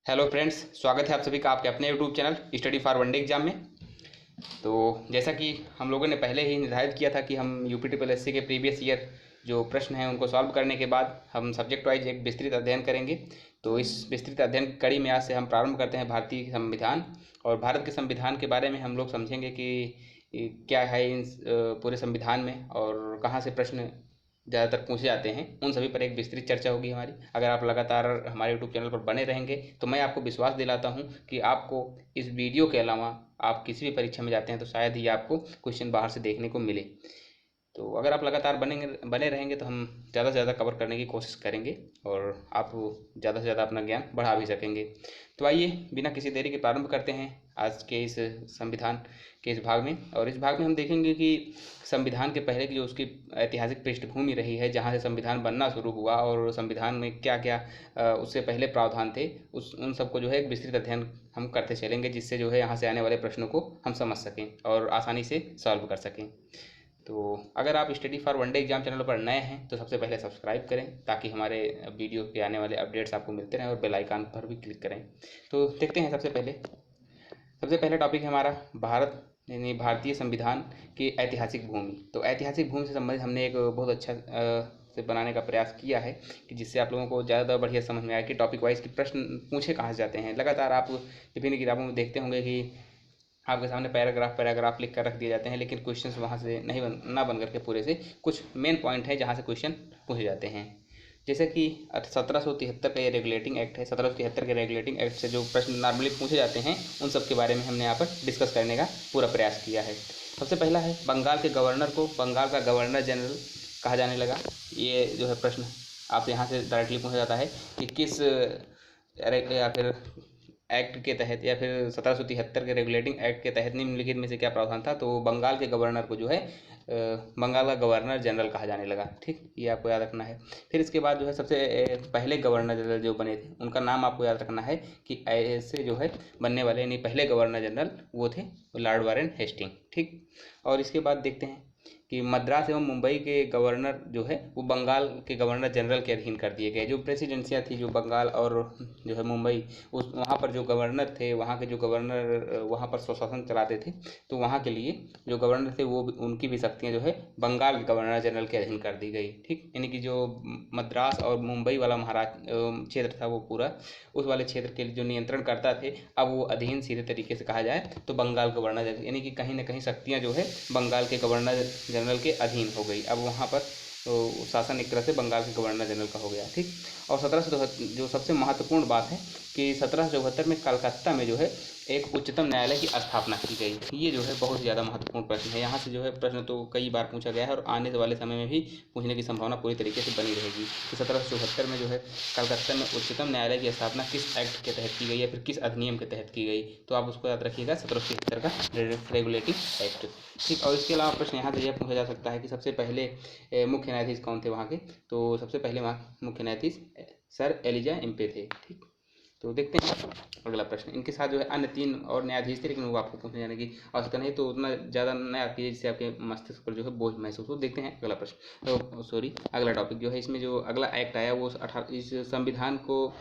Hello friends, स्वागत है आप सभी का आपके अपने YouTube channel study for one day exam में। तो जैसा कि हम लोगों ने पहले ही निर्धारित किया था कि हम यूपी ट्रिपल एस सी के प्रीवियस ईयर जो प्रश्न हैं उनको सॉल्व करने के बाद हम सब्जेक्ट वाइज एक विस्तृत अध्ययन करेंगे। तो इस विस्तृत अध्ययन कड़ी में आज से हम प्रारंभ करते हैं भारतीय संविधान। और भारत के संविधान के बारे में हम लोग समझेंगे कि क्या है इन पूरे संविधान में और कहाँ से प्रश्न ज़्यादातर पूछे जाते हैं, उन सभी पर एक विस्तृत चर्चा होगी हमारी। अगर आप लगातार हमारे यूट्यूब चैनल पर बने रहेंगे तो मैं आपको विश्वास दिलाता हूं कि आपको इस वीडियो के अलावा आप किसी भी परीक्षा में जाते हैं तो शायद ही आपको क्वेश्चन बाहर से देखने को मिले। तो अगर आप लगातार बने रहेंगे तो हम ज़्यादा से ज़्यादा कवर करने की कोशिश करेंगे और आप ज़्यादा से ज़्यादा अपना ज्ञान बढ़ा भी सकेंगे। तो आइए बिना किसी देरी के प्रारंभ करते हैं आज के इस संविधान के इस भाग में। और इस भाग में हम देखेंगे कि संविधान के पहले की जो उसकी ऐतिहासिक पृष्ठभूमि रही है, जहाँ से संविधान बनना शुरू हुआ और संविधान में क्या क्या उससे पहले प्रावधान थे, उन सबको जो है एक विस्तृत अध्ययन हम करते चलेंगे, जिससे जो है यहाँ से आने वाले प्रश्नों को हम समझ सकें और आसानी से सॉल्व कर सकें। तो अगर आप study for one day exam channel पर नए हैं तो सबसे पहले सब्सक्राइब करें ताकि हमारे वीडियो के आने वाले अपडेट्स आपको मिलते रहें, और बेल आइकन पर भी क्लिक करें। तो देखते हैं सबसे पहले टॉपिक है हमारा भारत यानी भारतीय संविधान की ऐतिहासिक भूमि। तो ऐतिहासिक भूमि से संबंधित हमने एक बहुत अच्छा से बनाने का प्रयास किया है कि जिससे आप लोगों को ज़्यादा बढ़िया समझ में आए कि टॉपिक वाइज की प्रश्न पूछे कहाँ से जाते हैं। लगातार आप विभिन्न किताबों में देखते होंगे कि आपके सामने पैराग्राफ लिख कर रख दिए जाते हैं, लेकिन क्वेश्चंस वहाँ से नहीं ना बन करके पूरे से कुछ मेन पॉइंट है जहाँ से क्वेश्चन पूछे जाते हैं। जैसे कि 1773 का ये रेगुलेटिंग एक्ट है। 1773 के रेगुलेटिंग एक्ट से जो प्रश्न नॉर्मली पूछे जाते हैं उन सब के बारे में हमने यहाँ पर डिस्कस करने का पूरा प्रयास किया है। सबसे पहला है, बंगाल के गवर्नर को बंगाल का गवर्नर जनरल कहा जाने लगा। ये जो है प्रश्न आपसे यहाँ से डायरेक्टली पूछा जाता है कि किस या फिर एक्ट के तहत या फिर 1773 के रेगुलेटिंग एक्ट के तहत निम्नलिखित में से क्या प्रावधान था। तो बंगाल के गवर्नर को जो है बंगाल का गवर्नर जनरल कहा जाने लगा। ठीक, ये आपको याद रखना है। फिर इसके बाद जो है सबसे पहले गवर्नर जनरल जो बने थे उनका नाम आपको याद रखना है कि ऐसे जो है बनने वाले यानी पहले गवर्नर जनरल वो थे लॉर्ड वारेन हेस्टिंग। ठीक, और इसके बाद देखते हैं कि मद्रास एवं मुंबई के गवर्नर जो है वो बंगाल के गवर्नर जनरल के अधीन कर दिए गए। जो प्रेसिडेंसियाँ थी जो बंगाल और जो है मुंबई, उस वहाँ पर जो गवर्नर थे, वहाँ के जो गवर्नर वहाँ पर स्वशासन चलाते थे, तो वहाँ के लिए जो गवर्नर थे वो उनकी भी शक्तियाँ जो है बंगाल के गवर्नर जनरल के अधीन कर दी गई। ठीक, यानी कि जो मद्रास और मुंबई वाला क्षेत्र था वो पूरा उस वाले क्षेत्र के जो नियंत्रण करता थे, अब वो अधीन सीधे तरीके से कहा जाए तो बंगाल गवर्नर, यानी कि कहीं ना कहीं शक्तियाँ जो है बंगाल के गवर्नर जनरल के अधीन हो गई। अब वहाँ पर तो शासन एक तरह से बंगाल के गवर्नर जनरल का हो गया। ठीक, और 17 जो सबसे महत्वपूर्ण बात है कि 1774 में कलकत्ता में जो है एक उच्चतम न्यायालय की स्थापना की गई। ये जो है बहुत ज़्यादा महत्वपूर्ण प्रश्न है। यहाँ से जो है प्रश्न तो कई बार पूछा गया है और आने वाले समय में भी पूछने की संभावना पूरी तरीके से बनी रहेगी कि 1774 में जो है कलकत्ता में उच्चतम न्यायालय की स्थापना किस एक्ट के तहत की गई या फिर किस अधिनियम के तहत की गई। तो आप उसको याद रखिएगा, 1773 का रेगुलेटिंग एक्ट। ठीक, और इसके अलावा प्रश्न यहाँ से यह पूछा जा सकता है कि सबसे पहले मुख्य न्यायाधीश कौन थे वहाँ के। तो सबसे पहले वहाँ मुख्य न्यायाधीश सर एलिजा एम्पे थे। ठीक, तो देखते हैं अगला प्रश्न। इनके साथ जो है अन्य 3 और न्यायाधीश थे, लेकिन वो आपको पूछने जाने की आवश्यकता नहीं, तो उतना ज़्यादा न याद कीजिए जिससे आपके मस्तिष्क पर जो है बोझ महसूस हो। देखते हैं अगला प्रश्न, तो सॉरी अगला टॉपिक जो है, इसमें जो अगला एक्ट आया वो इस संविधान को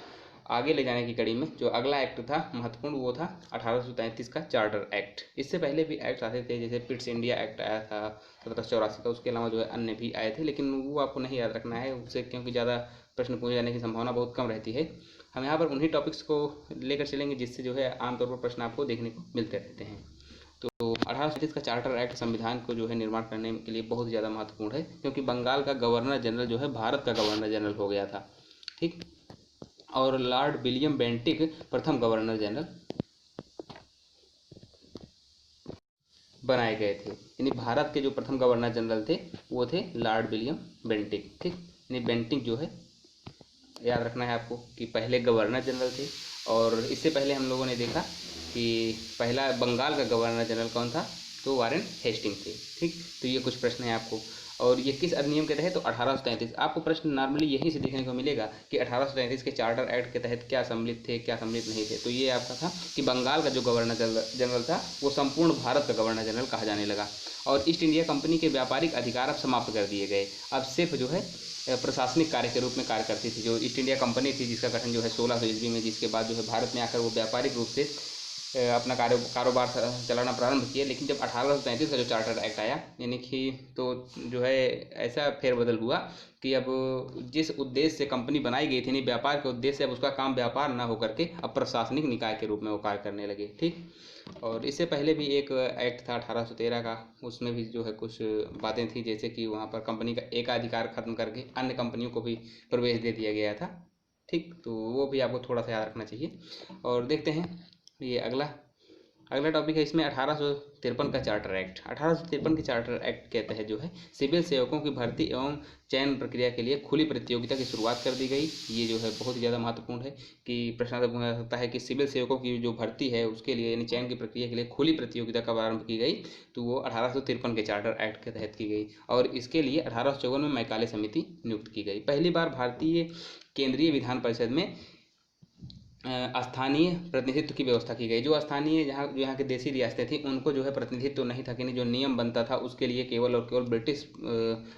आगे ले जाने की कड़ी में जो अगला एक्ट था महत्वपूर्ण वो था 1833 का चार्टर एक्ट। इससे पहले भी एक्ट आते थे, जैसे पिट्स इंडिया एक्ट आया था 1784 का, उसके अलावा जो है अन्य भी आए थे, लेकिन वो आपको नहीं याद रखना है उससे, क्योंकि ज़्यादा प्रश्न पूछे जाने की संभावना बहुत कम रहती है। हम यहाँ पर उन्हीं टॉपिक्स को लेकर चलेंगे जिससे जो है आमतौर पर प्रश्न आपको देखने को मिलते रहते हैं। तो 1833 का चार्टर एक्ट संविधान को जो है निर्माण करने के लिए बहुत ज़्यादा महत्वपूर्ण है, क्योंकि बंगाल का गवर्नर जनरल जो है भारत का गवर्नर जनरल हो गया था। ठीक, और लॉर्ड विलियम बेंटिक प्रथम गवर्नर जनरल बनाए गए थे। यानी भारत के जो प्रथम गवर्नर जनरल थे वो थे लॉर्ड विलियम बेंटिक। ठीक, यानी बेंटिक जो है याद रखना है आपको कि पहले गवर्नर जनरल थे। और इससे पहले हम लोगों ने देखा कि पहला बंगाल का गवर्नर जनरल कौन था, तो वारेन हेस्टिंग थे। ठीक, तो ये कुछ प्रश्न है आपको। और ये किस अधिनियम के तहत, तो 1833। आपको प्रश्न नॉर्मली यहीं से देखने को मिलेगा कि 1833 के चार्टर एक्ट के तहत क्या सम्मिलित थे क्या सम्मिलित नहीं थे। तो ये आपका था कि बंगाल का जो गवर्नर जनरल था वो संपूर्ण भारत का गवर्नर जनरल कहा जाने लगा। और ईस्ट इंडिया कंपनी के व्यापारिक अधिकार अब समाप्त कर दिए गए। अब सिर्फ जो है प्रशासनिक कार्य के रूप में कार्य करती थी। जो ईस्ट इंडिया कंपनी थी जिसका गठन जो है 1600 ईस्वी में, जिसके बाद जो है भारत में आकर वो व्यापारिक रूप से अपना कारोबार चलाना प्रारंभ किया। लेकिन जब 1833 का जो चार्टर एक्ट आया, यानी कि तो जो है ऐसा फेरबदल हुआ कि अब जिस उद्देश्य से कंपनी बनाई गई थी, नहीं व्यापार के उद्देश्य से, अब उसका काम व्यापार ना होकर के अब प्रशासनिक निकाय के रूप में वो कार्य करने लगे। ठीक। और इससे पहले भी एक एक्ट था 1813 का, उसमें भी जो है कुछ बातें थी, जैसे कि वहाँ पर कंपनी का एकाधिकार खत्म करके अन्य कंपनियों को भी प्रवेश दे दिया गया था। ठीक। तो वो भी आपको थोड़ा सा याद रखना चाहिए। और देखते हैं ये अगला टॉपिक है इसमें 1853 का चार्टर एक्ट। 1853 के चार्टर एक्ट के तहत जो है सिविल सेवकों की भर्ती एवं चयन प्रक्रिया के लिए खुली प्रतियोगिता की शुरुआत कर दी गई। ये जो है बहुत ही ज़्यादा महत्वपूर्ण है कि प्रश्न पूछा जा सकता है कि सिविल सेवकों की जो भर्ती है उसके लिए, यानी चयन की प्रक्रिया के लिए खुली प्रतियोगिता कब आरंभ की गई, तो वो 1853 के चार्टर एक्ट के तहत की गई। और इसके लिए 1854 में मैकाले समिति नियुक्त की गई। पहली बार भारतीय केंद्रीय विधान परिषद में स्थानीय प्रतिनिधित्व की व्यवस्था की गई। जो स्थानीय जो यहाँ की देसी रियासतें थी उनको जो है प्रतिनिधित्व तो नहीं था, कि नहीं जो नियम बनता था उसके लिए केवल और केवल ब्रिटिश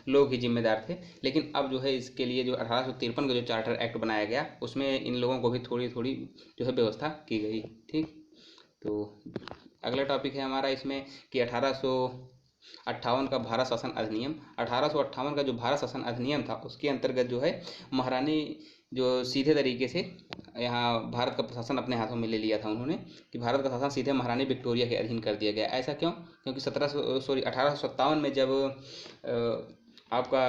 लोग ही जिम्मेदार थे। लेकिन अब जो है इसके लिए जो 1853 का जो चार्टर एक्ट बनाया गया उसमें इन लोगों को भी थोड़ी थोड़ी जो है व्यवस्था की गई। ठीक। तो अगला टॉपिक है हमारा इसमें कि 1858 का भारत शासन अधिनियम। 1858 का जो भारत शासन अधिनियम था उसके अंतर्गत जो है महारानी जो सीधे तरीके से यहाँ भारत का प्रशासन अपने हाथों में ले लिया था उन्होंने, कि भारत का शासन सीधे महारानी विक्टोरिया के अधीन कर दिया गया। ऐसा क्यों? क्योंकि 1857 में जब आपका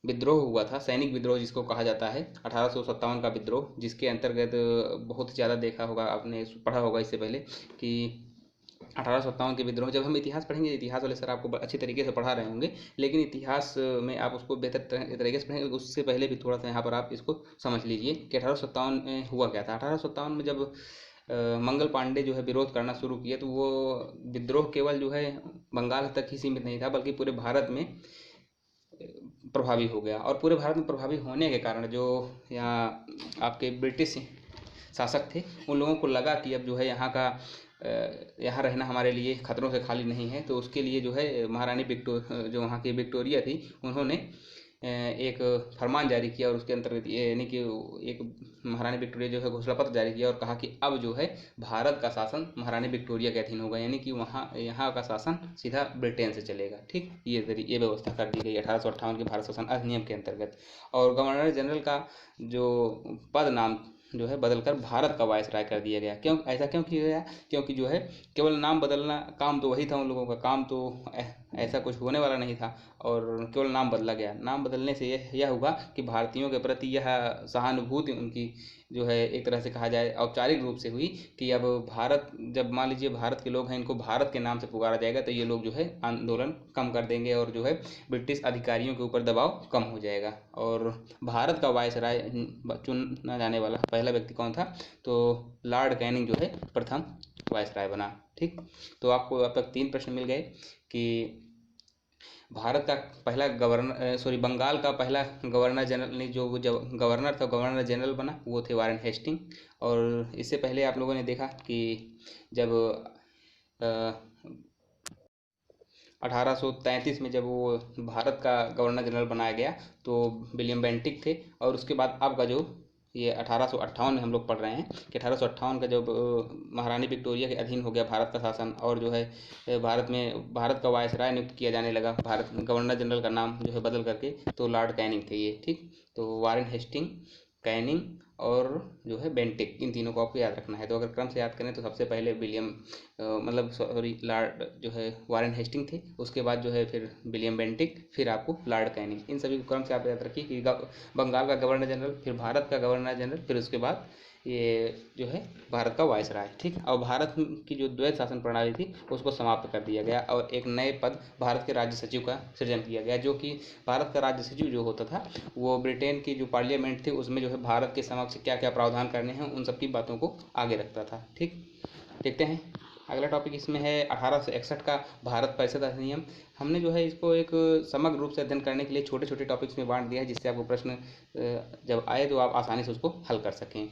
विद्रोह हुआ था, सैनिक विद्रोह जिसको कहा जाता है, 1857 का विद्रोह, जिसके अंतर्गत बहुत ज़्यादा देखा होगा आपने, पढ़ा होगा इससे पहले कि 1857 के विद्रोह, जब हम इतिहास पढ़ेंगे, इतिहास वाले सर आपको अच्छी तरीके से पढ़ा रहे होंगे, लेकिन इतिहास में आप उसको बेहतर तरीके से पढ़ेंगे। उससे पहले भी थोड़ा सा यहाँ पर आप इसको समझ लीजिए कि 1857 में हुआ क्या था। 1857 में जब मंगल पांडे जो है विरोध करना शुरू किया, तो वो विद्रोह केवल जो है बंगाल तक ही सीमित नहीं था, बल्कि पूरे भारत में प्रभावी हो गया। और पूरे भारत में प्रभावी होने के कारण जो यहाँ आपके ब्रिटिश शासक थे उन लोगों को लगा कि अब जो है यहाँ रहना हमारे लिए खतरों से खाली नहीं है। तो उसके लिए जो है महारानी जो वहाँ की विक्टोरिया थी, उन्होंने एक फरमान जारी किया और उसके अंतर्गत यानी कि एक महारानी विक्टोरिया जो है घोषणा पत्र जारी किया और कहा कि अब जो है भारत का शासन महारानी विक्टोरिया के अधीन होगा, यानी कि यहाँ का शासन सीधा ब्रिटेन से चलेगा। ठीक। ये व्यवस्था कर दी गई 1858 के भारत शासन अधिनियम के अंतर्गत। और गवर्नर जनरल का जो पद नाम जो है बदलकर भारत का वायसराय कर दिया गया। ऐसा क्यों किया गया? क्योंकि जो है केवल नाम बदलना, काम तो वही था, उन लोगों का काम तो ऐसा कुछ होने वाला नहीं था, और केवल नाम बदला गया। नाम बदलने से यह हुआ कि भारतीयों के प्रति यह सहानुभूति उनकी जो है एक तरह से कहा जाए औपचारिक रूप से हुई कि अब भारत, जब मान लीजिए भारत के लोग हैं, इनको भारत के नाम से पुकारा जाएगा तो ये लोग जो है आंदोलन कम कर देंगे और जो है ब्रिटिश अधिकारियों के ऊपर दबाव कम हो जाएगा। और भारत का वायसराय चुना जाने वाला पहला व्यक्ति कौन था? तो लॉर्ड कैनिंग जो है प्रथम वायसराय बना। ठीक। तो आपको अब तक 3 प्रश्न मिल गए कि भारत का पहला बंगाल का पहला गवर्नर जनरल नहीं, जो गवर्नर था, गवर्नर जनरल बना, वो थे वारेन हेस्टिंग। और इससे पहले आप लोगों ने देखा कि जब 1833 में जब वो भारत का गवर्नर जनरल बनाया गया तो विलियम बेंटिक थे। और उसके बाद अब का जो ये 1858 में हम लोग पढ़ रहे हैं कि 1858 का जब महारानी विक्टोरिया के अधीन हो गया भारत का शासन, और जो है भारत का वायसराय नियुक्त किया जाने लगा, भारत गवर्नर जनरल का नाम जो है बदल करके, तो लॉर्ड कैनिंग थे ये। ठीक। तो वारेन हेस्टिंग, कैनिंग और जो है बेंटिक, इन तीनों को आपको याद रखना है। तो अगर क्रम से याद करें तो सबसे पहले लॉर्ड जो है वारेन हेस्टिंग थे, उसके बाद जो है फिर विलियम बेंटिक, फिर आपको लॉर्ड कैनिंग। इन सभी को क्रम से आप याद रखिए कि बंगाल का गवर्नर जनरल, फिर भारत का गवर्नर जनरल, फिर उसके बाद ये जो है भारत का वायसराय। ठीक। और भारत की जो द्वैध शासन प्रणाली थी उसको समाप्त कर दिया गया और एक नए पद भारत के राज्य सचिव का सृजन किया गया, जो कि भारत का राज्य सचिव जो होता था वो ब्रिटेन की जो पार्लियामेंट थी उसमें जो है भारत के समक्ष क्या क्या प्रावधान करने हैं उन सब की बातों को आगे रखता था। ठीक। देखते हैं अगला टॉपिक इसमें है 1861 का भारत परिषद अधिनियम। हमने जो है इसको एक समग्र रूप से अध्ययन करने के लिए छोटे छोटे टॉपिक्स में बांट दिया है, जिससे आपको प्रश्न जब आए तो आप आसानी से उसको हल कर सकें।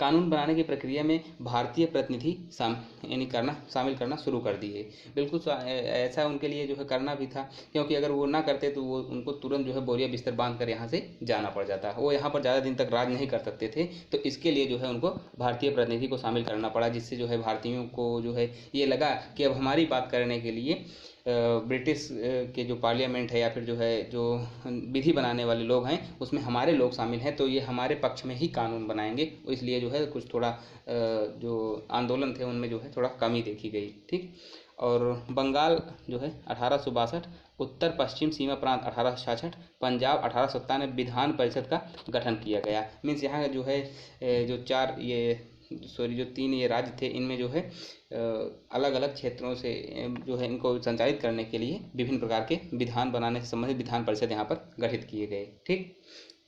कानून बनाने की प्रक्रिया में भारतीय प्रतिनिधि शामिल करना शुरू कर दिए। बिल्कुल ऐसा उनके लिए जो है करना भी था, क्योंकि अगर वो ना करते तो वो उनको तुरंत जो है बोरिया बिस्तर बांध कर यहाँ से जाना पड़ जाता। वो यहाँ पर ज़्यादा दिन तक राज नहीं कर सकते थे, तो इसके लिए जो है उनको भारतीय प्रतिनिधि को शामिल करना पड़ा, जिससे जो है भारतीयों को जो है ये लगा कि अब हमारी बात करने के लिए ब्रिटिश के जो पार्लियामेंट है या फिर जो है जो विधि बनाने वाले लोग हैं उसमें हमारे लोग शामिल हैं, तो ये हमारे पक्ष में ही कानून बनाएंगे। इसलिए जो है कुछ थोड़ा जो आंदोलन थे उनमें जो है थोड़ा कमी देखी गई। ठीक। और बंगाल जो है 1862, उत्तर पश्चिम सीमा प्रांत 1866, पंजाब 1897 विधान परिषद का गठन किया गया। मीन्स यहाँ जो है जो तीन ये राज्य थे, इनमें जो है अलग अलग क्षेत्रों से जो है इनको संचालित करने के लिए विभिन्न प्रकार के विधान बनाने से संबंधित विधान परिषद यहाँ पर गठित किए गए। ठीक।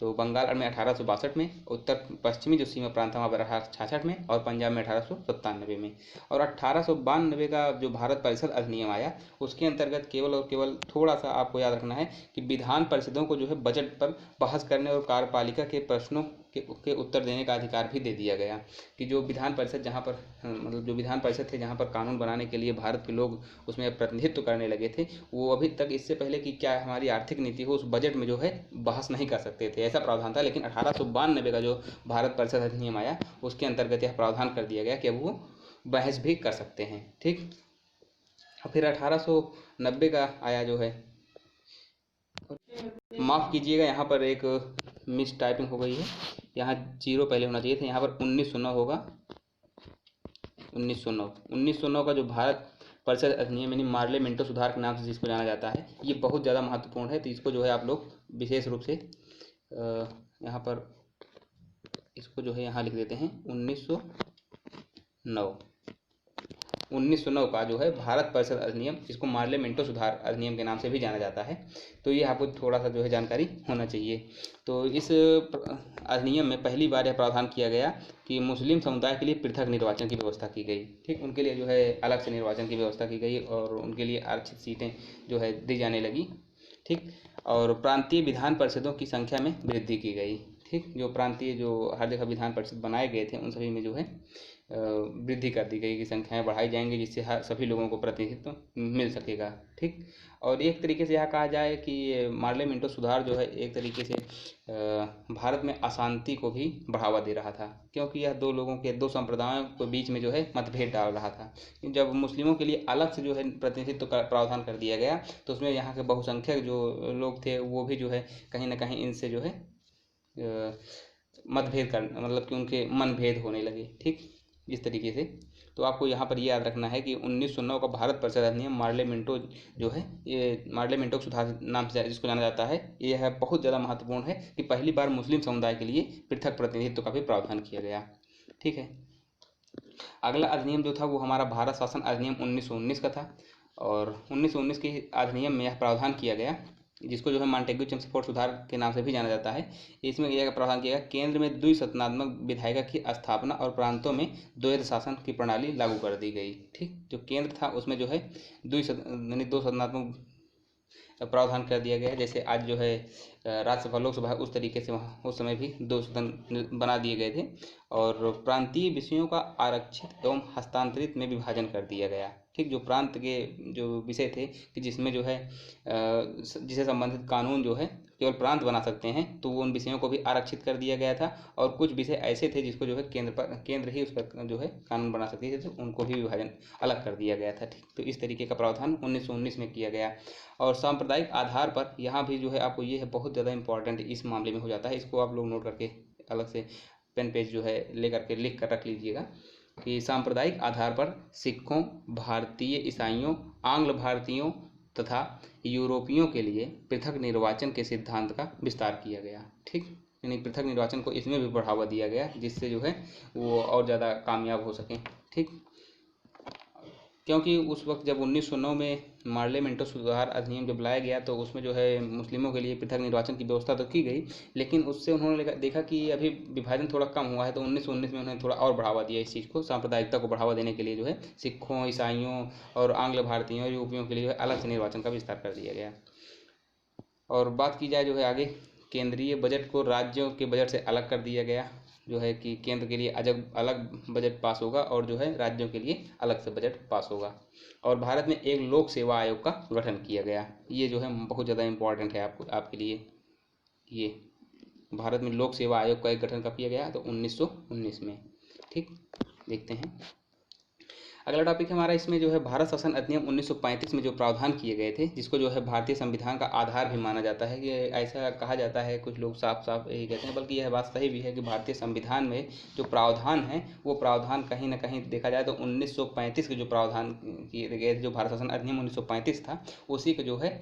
तो बंगाल में 1862 में, उत्तर पश्चिमी जो सीमा प्रांत था वहाँ पर 1866 में, और पंजाब में 1897 में। और 1892 का जो भारत परिषद अधिनियम आया, उसके अंतर्गत केवल और केवल थोड़ा सा आपको याद रखना है कि विधान परिषदों को जो है बजट पर बहस करने और कार्यपालिका के प्रश्नों के उत्तर देने का अधिकार भी दे दिया गया। कि जो विधान परिषद जहाँ पर मतलब जो विधान परिषद थे जहाँ पर कानून बनाने के लिए भारत के लोग उसमें प्रतिनिधित्व करने लगे थे, वो अभी तक इससे पहले कि क्या हमारी आर्थिक नीति हो उस बजट में जो है बहस नहीं कर सकते थे, ऐसा प्रावधान था। लेकिन 1892 का जो भारत परिषद अधिनियम आया उसके अंतर्गत यह प्रावधान कर दिया गया कि अब वो बहस भी कर सकते हैं। ठीक। फिर 1890 का आया जो है, माफ़ कीजिएगा यहाँ पर एक मिस टाइपिंग हो गई है, यहाँ 0 पहले होना चाहिए था, यहाँ पर 1909 होगा। 1909 का जो भारत परिषद अधिनियम यानी मार्ले मिंटो सुधार के नाम से जिसको जाना जाता है, ये बहुत ज़्यादा महत्वपूर्ण है। तो इसको जो है आप लोग विशेष रूप से यहाँ पर इसको जो है यहाँ लिख देते हैं 1909 का जो है भारत परिषद अधिनियम, जिसको मार्ले मिंटो सुधार अधिनियम के नाम से भी जाना जाता है। तो ये आपको थोड़ा सा जो है जानकारी होना चाहिए। तो इस अधिनियम में पहली बार यह प्रावधान किया गया कि मुस्लिम समुदाय के लिए पृथक निर्वाचन की व्यवस्था की गई। ठीक। उनके लिए जो है अलग से निर्वाचन की व्यवस्था की गई और उनके लिए आरक्षित सीटें जो है दी जाने लगी। ठीक। और प्रांतीय विधान परिषदों की संख्या में वृद्धि की गई। ठीक। जो प्रांतीय जो हर जगह विधान परिषद बनाए गए थे उन सभी में जो है वृद्धि कर दी गई कि संख्याएं बढ़ाई जाएंगी, जिससे हर सभी लोगों को प्रतिनिधित्व मिल सकेगा। ठीक। और एक तरीके से यह कहा जाए कि मार्ले मिंटो सुधार जो है एक तरीके से भारत में अशांति को भी बढ़ावा दे रहा था, क्योंकि यह दो संप्रदायों के बीच में जो है मतभेद डाल रहा था। जब मुस्लिमों के लिए अलग से जो है प्रतिनिधित्व का प्रावधान कर दिया गया तो उसमें यहाँ के बहुसंख्यक जो लोग थे वो भी जो है कहीं ना कहीं इनसे जो है मतभेद कर मतलब कि उनके मनभेद होने लगे। ठीक। इस तरीके से तो आपको यहाँ पर ये याद रखना है कि 1909 का भारत परिषद अधिनियम मार्ले मिंटो जो है, ये मार्ले मिंटो सुधार नाम से जिसको जाना जाता है, ये है बहुत ज़्यादा महत्वपूर्ण है कि पहली बार मुस्लिम समुदाय के लिए पृथक प्रतिनिधित्व का भी प्रावधान किया गया। ठीक है। अगला अधिनियम जो था वो हमारा भारत शासन अधिनियम 1919 का था। और 1919 के अधिनियम में यह प्रावधान किया गया जिसको जो है मॉन्टेग्यू चेम्सफोर्ड सुधार के नाम से भी जाना जाता है। इसमें यह प्रावधान किया गया केंद्र में द्विसदनात्मक विधायिका की स्थापना और प्रांतों में द्वैध शासन की प्रणाली लागू कर दी गई। ठीक। जो केंद्र था उसमें जो है दो सदनात्मक प्रावधान कर दिया गया है। जैसे आज जो है राज्यसभा लोकसभा उस तरीके से वहाँ उस समय भी 2 सदन बना दिए गए थे। और प्रांतीय विषयों का आरक्षित एवं हस्तांतरित में विभाजन कर दिया गया। ठीक। जो प्रांत के जो विषय थे कि जिसमें जो है जिसे संबंधित कानून जो है केवल प्रांत बना सकते हैं, तो उन विषयों को भी आरक्षित कर दिया गया था। और कुछ विषय ऐसे थे जिसको जो है केंद्र ही उस पर जो है कानून बना सकती थी, तो उनको भी विभाजन अलग कर दिया गया था। ठीक। तो इस तरीके का प्रावधान 1919 में किया गया। और सांप्रदायिक आधार पर यहाँ भी जो है आपको ये है बहुत ज़्यादा इंपॉर्टेंट इस मामले में हो जाता है, इसको आप लोग नोट करके अलग से पेन पेज जो है ले करके लिख कर रख लीजिएगा कि सांप्रदायिक आधार पर सिखों, भारतीय ईसाइयों, आंग्ल भारतीयों तथा यूरोपियों के लिए पृथक निर्वाचन के सिद्धांत का विस्तार किया गया। ठीक। यानी पृथक निर्वाचन को इसमें भी बढ़ावा दिया गया जिससे जो है वो और ज़्यादा कामयाब हो सकें। ठीक। क्योंकि उस वक्त जब 1909 में मार्ले मिंटो सुधार अधिनियम जब लाया गया तो उसमें जो है मुस्लिमों के लिए पृथक निर्वाचन की व्यवस्था तो की गई, लेकिन उससे उन्होंने देखा कि अभी विभाजन थोड़ा कम हुआ है, तो 1919 में उन्होंने थोड़ा और बढ़ावा दिया इस चीज़ को, सांप्रदायिकता को बढ़ावा देने के लिए जो है सिखों, ईसाइयों और आंग्ल भारतीयों, यूरोपियों के लिए जो है अलग से निर्वाचन का विस्तार कर दिया गया। और बात की जाए जो है आगे, केंद्रीय बजट को राज्यों के बजट से अलग कर दिया गया। जो है कि केंद्र के लिए अलग अलग बजट पास होगा और जो है राज्यों के लिए अलग से बजट पास होगा। और भारत में एक लोक सेवा आयोग का गठन किया गया। ये जो है बहुत ज़्यादा इम्पॉर्टेंट है आपके लिए। ये भारत में लोक सेवा आयोग का एक गठन कब किया गया? तो 1919 में। ठीक, देखते हैं अगला टॉपिक हमारा। इसमें जो है भारत शासन अधिनियम 1935 में जो प्रावधान किए गए थे, जिसको जो है भारतीय संविधान का आधार भी माना जाता है। ये ऐसा कहा जाता है, कुछ लोग साफ साफ यही कहते हैं, बल्कि यह बात सही भी है कि भारतीय संविधान में जो प्रावधान है वो प्रावधान कहीं ना कहीं देखा जाए तो 1935 के जो प्रावधान किए गए थे, जो भारत शासन अधिनियम 1935 था, उसी के जो है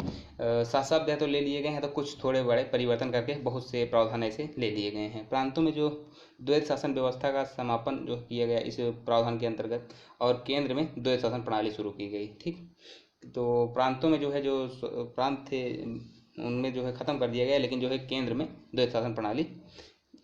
शब्द तो ले लिए गए हैं, तो कुछ थोड़े बड़े परिवर्तन करके बहुत से प्रावधान ऐसे ले लिए गए हैं। प्रांतों में जो द्वैत शासन व्यवस्था का समापन जो किया गया इस प्रावधान के अंतर्गत, और केंद्र में द्वैत शासन प्रणाली शुरू की गई। ठीक, तो प्रांतों में जो है जो प्रांत थे उनमें जो है ख़त्म कर दिया गया, लेकिन जो है केंद्र में द्वैत शासन प्रणाली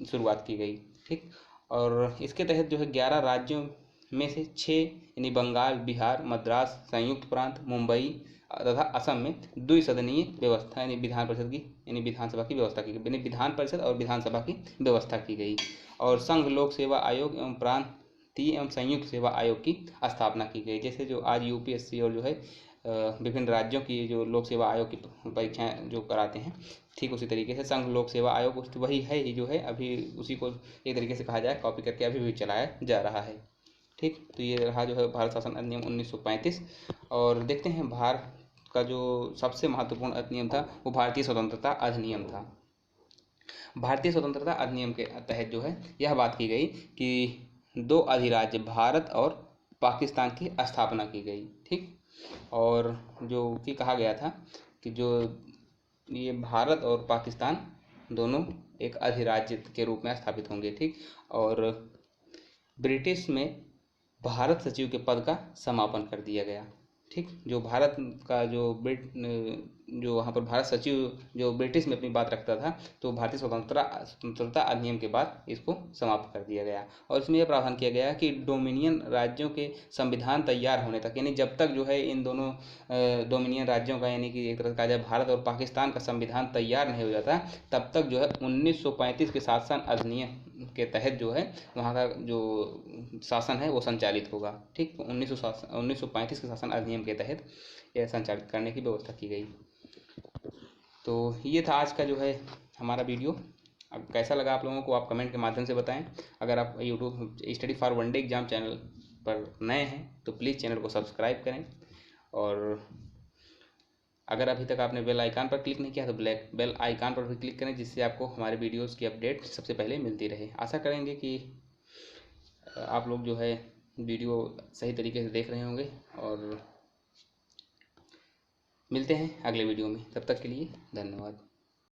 शुरुआत की गई। ठीक, और इसके तहत जो है 11 राज्यों में से 6 यानी बंगाल, बिहार, मद्रास, संयुक्त प्रांत, मुंबई तथा असम में द्विसदनीय व्यवस्था यानी विधान परिषद की यानी विधानसभा की व्यवस्था की गई। विधान परिषद और विधानसभा की व्यवस्था की गई। और संघ लोक सेवा आयोग एवं प्रांतीय एवं संयुक्त सेवा आयोग की स्थापना की गई। जैसे जो आज यूपीएससी और जो है विभिन्न राज्यों की जो लोक सेवा आयोग की परीक्षाएं जो कराते हैं, ठीक उसी तरीके से संघ लोक सेवा आयोग वही है ही जो है अभी उसी को एक तरीके से कहा जाए कॉपी करके अभी भी चलाया जा रहा है। ठीक, तो ये रहा जो है भारत शासन अधिनियम 1935। और देखते हैं भारत का जो सबसे महत्वपूर्ण अधिनियम था वो भारतीय स्वतंत्रता अधिनियम था। भारतीय स्वतंत्रता अधिनियम के तहत जो है यह बात की गई कि 2 अधिराज्य भारत और पाकिस्तान की स्थापना की गई। ठीक, और जो कि कहा गया था कि जो ये भारत और पाकिस्तान दोनों एक अधिराज्य के रूप में स्थापित होंगे। ठीक, और ब्रिटिश में भारत सचिव के पद का समापन कर दिया गया। ठीक, जो भारत का जो वहाँ पर भारत सचिव जो ब्रिटिश में अपनी बात रखता था, तो भारतीय स्वतंत्रता अधिनियम के बाद इसको समाप्त कर दिया गया। और इसमें यह प्रावधान किया गया कि डोमिनियन राज्यों के संविधान तैयार होने तक, यानी जब तक जो है इन दोनों डोमिनियन राज्यों का यानी कि एक तरह से कहा जाए भारत और पाकिस्तान का संविधान तैयार नहीं हो जाता, तब तक जो है 1935 के शासन अधिनियम के तहत जो है वहाँ का जो शासन है वो संचालित होगा। ठीक, 1935 के शासन अधिनियम के तहत यह संचालित करने की व्यवस्था की गई। तो ये था आज का जो है हमारा वीडियो। अब कैसा लगा आप लोगों को आप कमेंट के माध्यम से बताएं। अगर आप YouTube study for one day exam channel पर नए हैं तो प्लीज़ चैनल को सब्सक्राइब करें, और अगर अभी तक आपने बेल आइकन पर क्लिक नहीं किया तो बेल आइकन पर भी क्लिक करें, जिससे आपको हमारे वीडियोस की अपडेट सबसे पहले मिलती रहे। आशा करेंगे कि आप लोग जो है वीडियो सही तरीके से देख रहे होंगे, और मिलते हैं अगले वीडियो में। तब तक के लिए धन्यवाद।